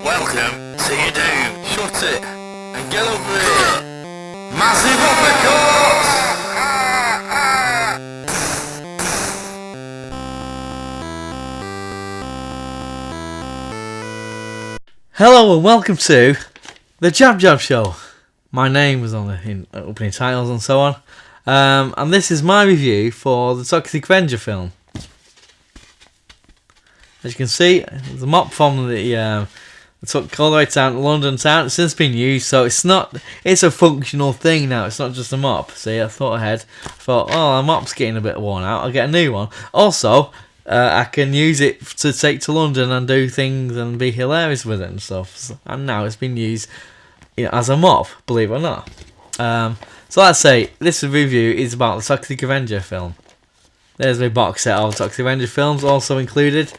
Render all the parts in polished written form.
Welcome to your doom. Shut it and get over here. Massive uppercut! Hello and welcome to the JabJab show. My name was on the opening titles and so on. And this is my review for the Toxic Avenger film. As you can see, the mop from the took all the way down to London town. It's since been used, so it's a functional thing now. It's not just a mop. See, I thought ahead. I thought, oh, the mop's getting a bit worn out. I'll get a new one. Also, I can use it to take to London and do things and be hilarious with it and stuff. And now it's been used as a mop, believe it or not. So let's say this review is about the Toxic Avenger film. There's my box set of Toxic Avenger films. Also included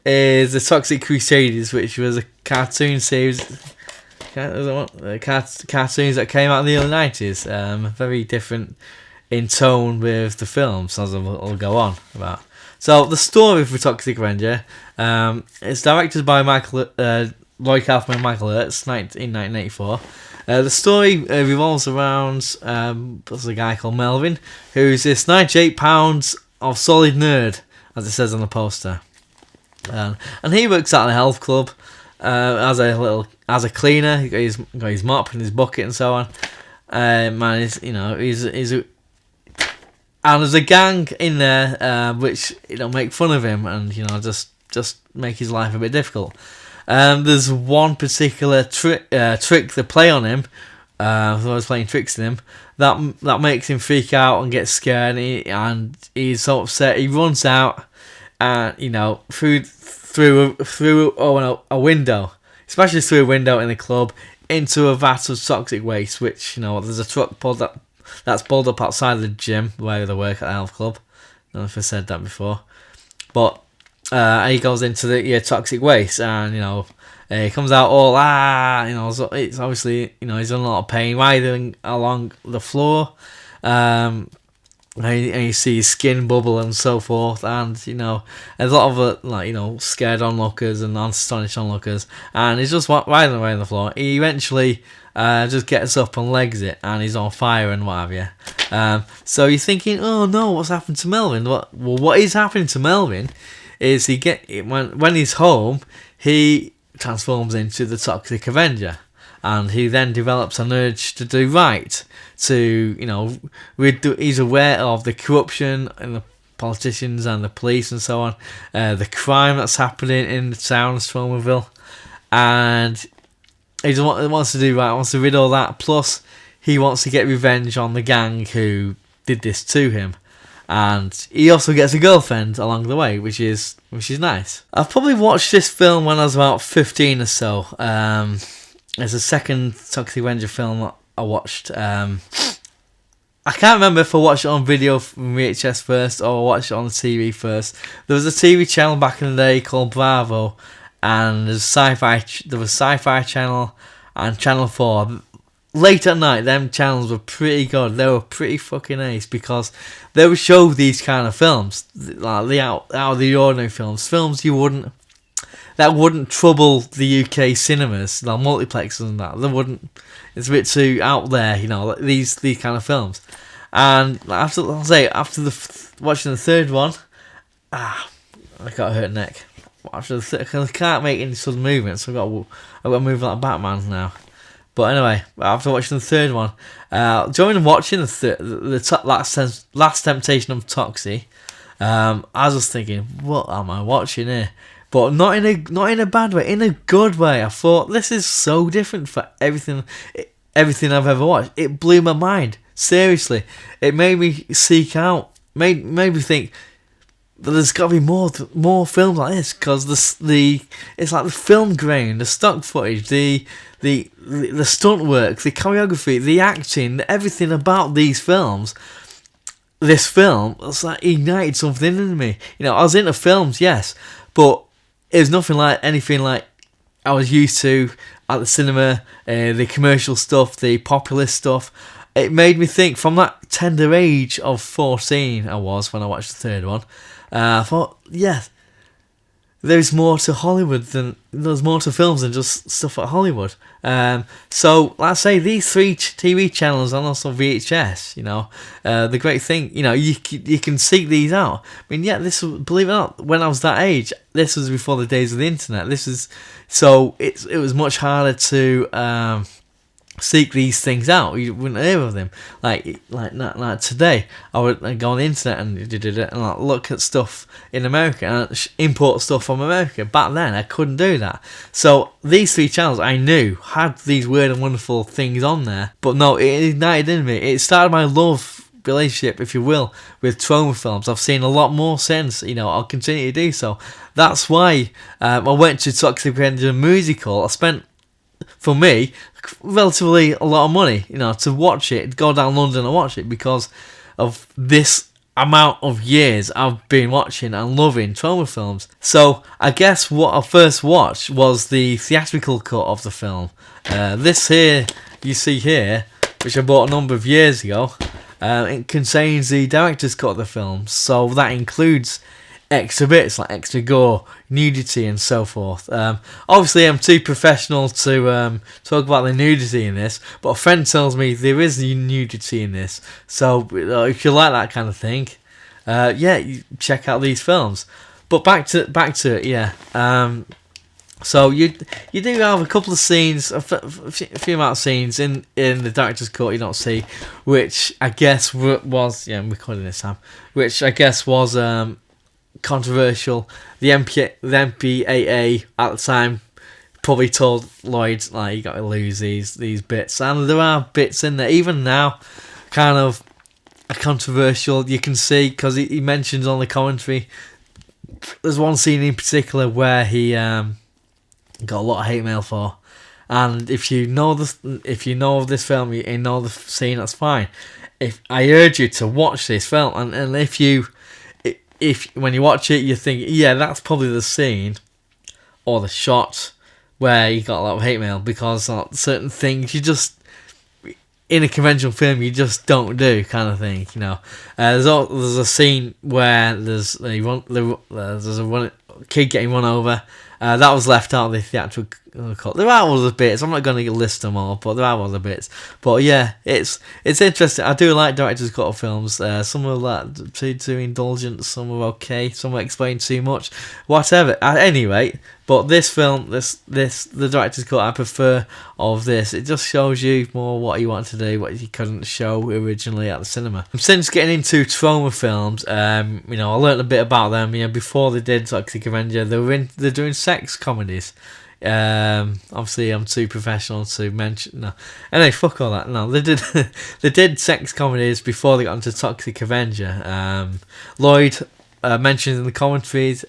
is the Toxic Crusaders, which was a cartoon series. Cartoons that came out in the early 90s. Very different in tone with the films, as I'll go on about. So the story for Toxic Avenger, it's directed by Lloyd Kaufman and Michael Hertz in 1984. The story revolves around there's a guy called Melvin, who's this 98 pounds of solid nerd, as it says on the poster. And he works at a health club as a cleaner. He got his mop and his bucket and so on. And there's a gang in there which make fun of him and just make his life a bit difficult. There's one particular trick they play on him. Who's always playing tricks on him that makes him freak out and get scared. And he's so upset. He runs out. Through a window, smashes through a window in the club into a vat of toxic waste. Which there's a truck that's pulled up outside the gym where they work at the health club. I don't know if I said that before, but he goes into the toxic waste, and he comes out all so it's obviously he's in a lot of pain, writhing along the floor. And you see his skin bubble and so forth, and there's a lot of scared onlookers and astonished onlookers, and he's just writhing away on the floor. He eventually just gets up and legs it, and he's on fire and what have you. So you're thinking, oh no, what's happened to Melvin? What is happening to Melvin is when he's home, he transforms into the Toxic Avenger. And he then develops an urge to do right. He's aware of the corruption and the politicians and the police and so on, the crime that's happening in the town of Stromerville, and he wants to do right. Wants to rid all that. Plus, he wants to get revenge on the gang who did this to him, and he also gets a girlfriend along the way, which is nice. I've probably watched this film when I was about 15 or so. It's the second Toxic Avenger film I watched. I can't remember if I watched it on video from VHS first or watched it on the TV first. There was a TV channel back in the day called Bravo, and there was Sci-Fi Channel and Channel 4. Late at night, them channels were pretty good. They were pretty fucking ace because they would show these kind of films, like the out of the ordinary films that wouldn't trouble the UK cinemas, like multiplexes and that. They wouldn't. It's a bit too out there, these kind of films. And after watching the third one, I got a hurt neck. After I can't make any sudden movements. I've got to move like Batman now. But anyway, after watching the third one, during watching the last Temptation of Toxie, I was just thinking, what am I watching here? But not in a bad way, in a good way. I thought, this is so different for everything I've ever watched. It blew my mind. Seriously. It made me seek out, made me think that there's got to be more films like this, because it's like the film grain, the stock footage, the stunt work, the choreography, the acting, everything about these films. This film, it's like ignited something in me. I was into films, yes, but it was nothing like anything like I was used to at the cinema, the commercial stuff, the populist stuff. It made me think from that tender age of 14 I was when I watched the third one. I thought, yes, there's more to Hollywood than there's more to films than just stuff at Hollywood. So let's say these 3 TV channels and also VHS. The great thing, you can seek these out. I mean, yeah, this was, believe it or not, when I was that age, this was before the days of the internet. It was much harder to seek these things out. You wouldn't hear of them like today. I would go on the internet and look at stuff in America and import stuff from America. Back then I couldn't do that. So these 3 channels I knew had these weird and wonderful things on there, but no, it ignited in me. It started my love relationship, if you will, with trauma films. I've seen a lot more since. I'll continue to do so. That's why I went to Toxic Avenger musical. I spent, for me, relatively a lot of money, to watch it, go down London and watch it, because of this amount of years I've been watching and loving trauma films. So I guess what I first watched was the theatrical cut of the film. This here, you see here, which I bought a number of years ago, it contains the director's cut of the film. So that includes extra bits like extra gore, nudity, and so forth. Obviously, I'm too professional to talk about the nudity in this, but a friend tells me there is nudity in this. So if you like that kind of thing, you check out these films. But back to it, yeah. So you do have a couple of scenes, a few amount of scenes in the director's cut you don't see, which I guess was I'm recording this time, which I guess was controversial. The MPAA at the time probably told Lloyd, like, you got to lose these bits, and there are bits in there even now kind of controversial. You can see, because he mentions on the commentary, there's one scene in particular where he got a lot of hate mail for, and if you know of this film, you know the scene, that's fine. If I urge you to watch this film, and if when you watch it you think, yeah, that's probably the scene or the shot where you got a lot of hate mail, because certain things you just, in a conventional film, you just don't do, kind of thing. There's a scene where there's a kid getting run over. That was left out of the theatrical cut. There are other bits. I'm not going to list them all, but there are other bits. But yeah, it's interesting. I do like director's cut of films. Some are like too indulgent. Some are okay. Some are explain too much. Whatever. At any rate, but this film, the director's cut I prefer of this. It just shows you more what you want to do, what you couldn't show originally at the cinema. Since getting into trauma films, I learned a bit about them. Before they did Toxic Avenger, they're doing sex comedies. Obviously I'm too professional to mention. No, anyway, fuck all that. No, they did sex comedies before they got into Toxic Avenger. Lloyd mentioned in the commentaries,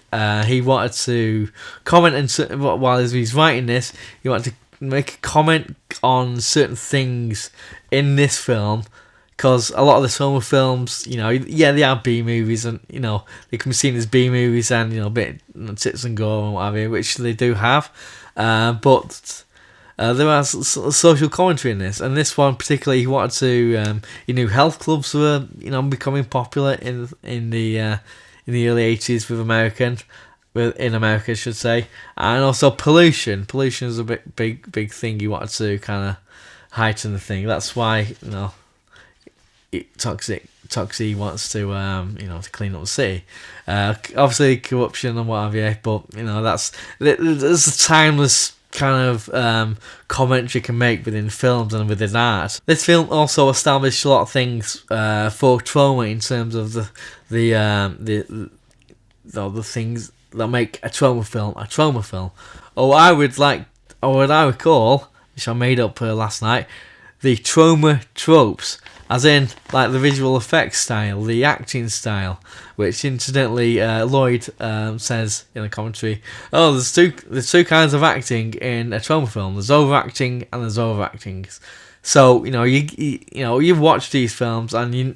he wanted to comment, and while he was writing this, he wanted to make a comment on certain things in this film, because a lot of the trauma films, they are B movies, and they can be seen as B movies, and a bit tits and gore and what have you, which they do have, but there are social commentary in this, and this one particularly, he wanted to, health clubs were becoming popular in the early 80s in America, I should say, and also pollution. Pollution is a big thing. He wanted to kind of heighten the thing. That's why Toxic wants to to clean up the city. Obviously corruption and what have you, but there's a timeless kind of comment you can make within films and within art. This film also established a lot of things for trauma in terms of the things that make a trauma film. Or I would call, which I made up last night, the trauma tropes, as in like the visual effects style, the acting style, which incidentally Lloyd says in the commentary, there's two kinds of acting in a trauma film. There's overacting and there's overacting. So you watch these films and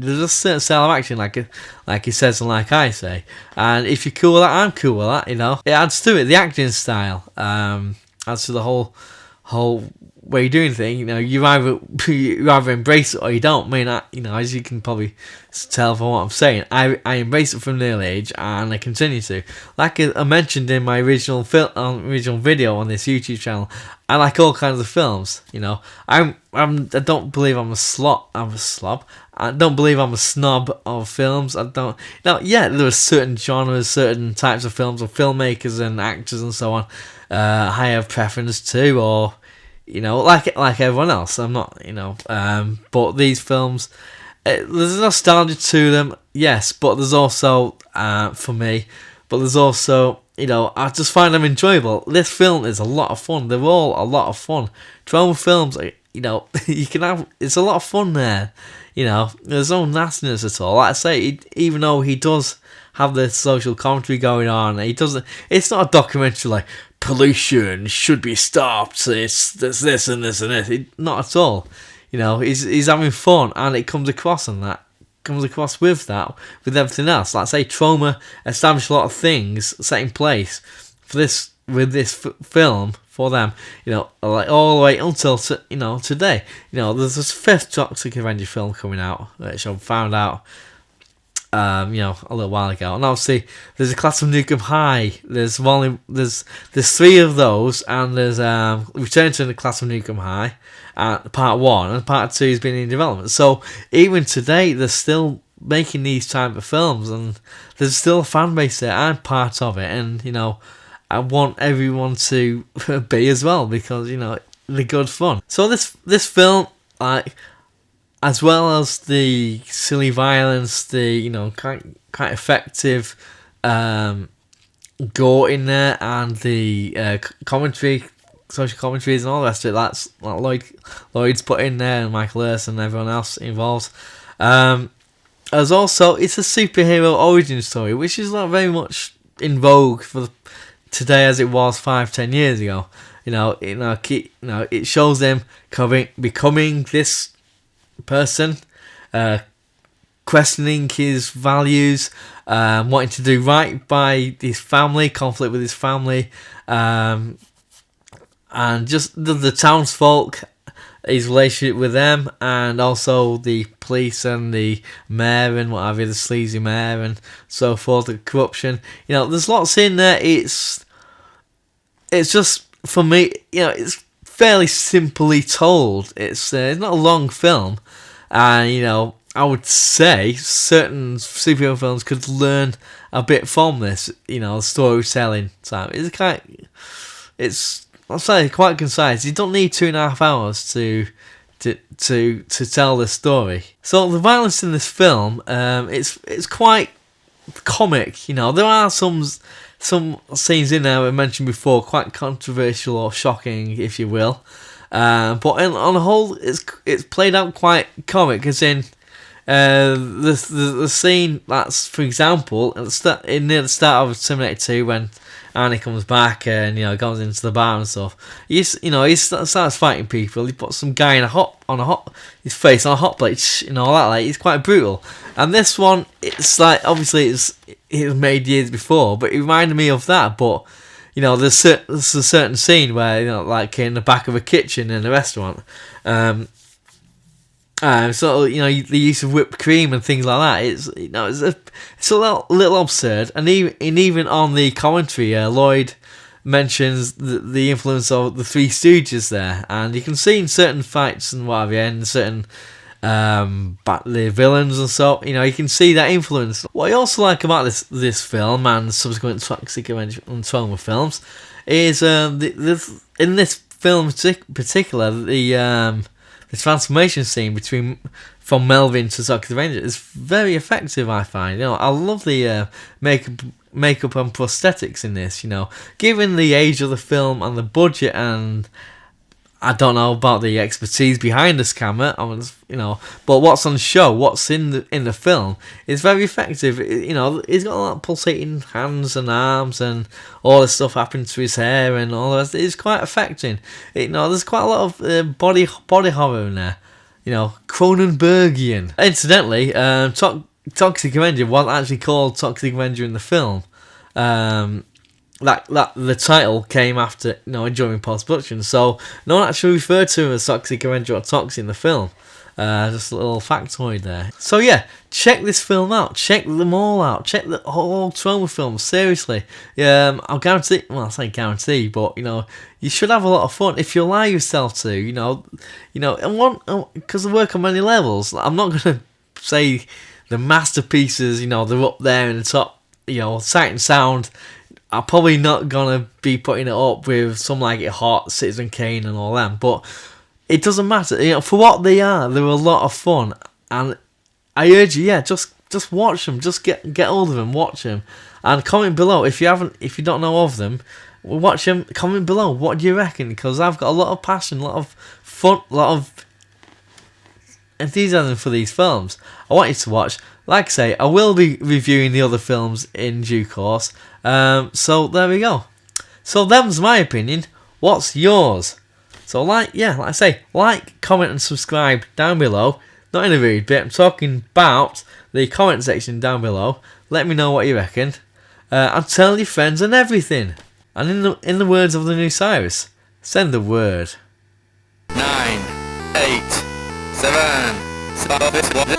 there's a certain style of acting, like he says and like I say, and if you're cool with that, I'm cool with that. It adds to it. The acting style adds to the whole way of doing things, you either embrace it or you don't. I mean, as you can probably tell from what I'm saying, I embrace it from an early age, and I continue to. Like I mentioned in my original video on this YouTube channel, I like all kinds of films. I don't believe I'm a slob. I don't believe I'm a snob of films. I don't. Yeah, there are certain genres, certain types of films, or filmmakers and actors and so on. I have preference to, or like everyone else. I'm not, but these films, there's nostalgia to them, yes, but there's also for me, but there's also, I just find them enjoyable. This film is a lot of fun. They're all a lot of fun. Trauma films, you can have. It's a lot of fun there. There's no nastiness at all. Like I say, even though he does have the social commentary going on, he doesn't. It's not a documentary like pollution should be stopped. It's this and this and this. Not at all. He's having fun, and it comes across with everything else. Like I say, Trauma established a lot of things set in place for this film for them. Like all the way until today. There's this 5th Toxic Avenger film coming out, which I found out a little while ago, and obviously there's a Class of Nukem High. There's 3 of those, and there's Return to the Class of Nukem High, part 1, and part 2 has been in development. So even today, they're still making these type of films, and there's still a fan base there. I'm part of it, and I want everyone to be as well, because they're good fun. So this film, like, as well as the silly violence, the quite effective gore in there, and the commentary, social commentaries, and all the rest of it. That's like Lloyd's put in there, and Michael Earth and everyone else involved. As also, it's a superhero origin story, which is not very much in vogue for today as it was 5-10 years ago. It shows them becoming this person, questioning his values, wanting to do right by his family, conflict with his family, and just the townsfolk, his relationship with them, and also the police and the mayor and what have you, the sleazy mayor and so forth, the corruption. There's lots in there. It's just, for me, it's fairly simply told. It's not a long film, and I would say certain superhero films could learn a bit from this. Storytelling time. I'll say quite concise. You don't need 2.5 hours to tell this story. So the violence in this film, it's quite comic. There are some scenes in there I mentioned before, quite controversial or shocking, if you will. But on the whole, it's played out quite comic, as in the scene that's, for example, near the start of Terminator 2, when Arnie comes back and goes into the bar and stuff. He starts fighting people. He puts some guy his face on a hot plate, that. Like, it's quite brutal. And this one, it's like, obviously it was made years before, but it reminded me of that. But there's a certain scene where like in the back of a kitchen in a restaurant. So the use of whipped cream and things like that. It's a little absurd, and even on the commentary, Lloyd mentions the influence of the Three Stooges there, and you can see in certain fights and what have you, and certain the villains and so, you can see that influence. What I also like about this film and subsequent Toxic Avenger and Trauma films is in this film in particular, the transformation scene from Melvin to Toxic Avenger is very effective, I find. I love the makeup and prosthetics in this. Given the age of the film and the budget, and I don't know about the expertise behind this camera, but what's on show, what's in the film, is very effective. He's got a lot of pulsating hands and arms, and all this stuff happening to his hair and all the rest. It's quite affecting. There's quite a lot of body horror in there. Cronenbergian. Incidentally, Toxic Avenger wasn't actually called Toxic Avenger in the film. that the title came after, you know, during post-production, so no one actually referred to him as Toxic Avenger or Toxic in the film. Just a little factoid there. So yeah, check this film out. Check them all out. Check the whole Trauma films. Seriously, I'll guarantee. Well, I say guarantee, but you know, you should have a lot of fun if you allow yourself to. You know, and because they work on many levels. I'm not gonna say the masterpieces. You know, they're up there in the top. You know, sight and sound. I'm probably not gonna be putting it up with some like It Hot, Citizen Kane, and all them, but it doesn't matter. You know, for what they are, they're a lot of fun, and I urge you, just watch them, just get hold of them, watch them, and comment below if you don't know of them. Watch them. Comment below. What do you reckon? Because I've got a lot of passion, a lot of fun, a lot of enthusiasm for these films. I want you to watch. Like I say, I will be reviewing the other films in due course. So there we go. So them's my opinion. What's yours? So like I say, like, comment and subscribe down below. Not in a rude bit. I'm talking about the comment section down below. Let me know what you reckon. And tell your friends and everything. And in the words of the new Cyrus, send the word. 9, 8, 7, 6, 5, 4, 3, 2, 1.